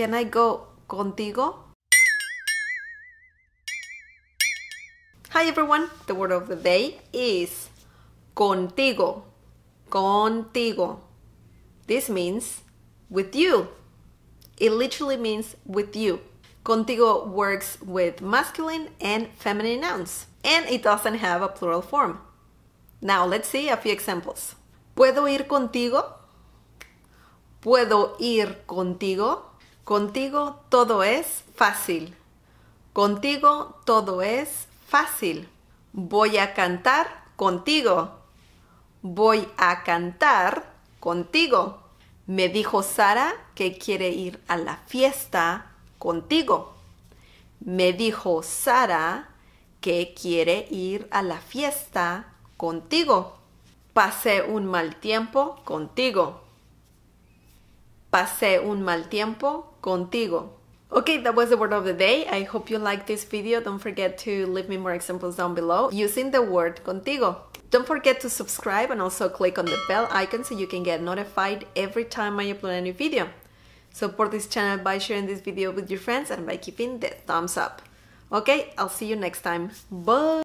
Can I go contigo? Hi everyone, the word of the day is contigo. Contigo. This means with you. It literally means with you. Contigo works with masculine and feminine nouns, and it doesn't have a plural form. Now let's see a few examples. ¿Puedo ir contigo? ¿Puedo ir contigo? Contigo todo es fácil. Contigo todo es fácil. Voy a cantar contigo. Voy a cantar contigo. Me dijo Sara que quiere ir a la fiesta contigo. Me dijo Sara que quiere ir a la fiesta contigo. Pasé un mal tiempo contigo. Pasé un mal tiempo contigo. Okay, that was the word of the day. I hope you liked this video. Don't forget to leave me more examples down below using the word contigo. Don't forget to subscribe and also click on the bell icon so you can get notified every time I upload a new video. Support this channel by sharing this video with your friends and by keeping the thumbs up. Okay, I'll see you next time. Bye!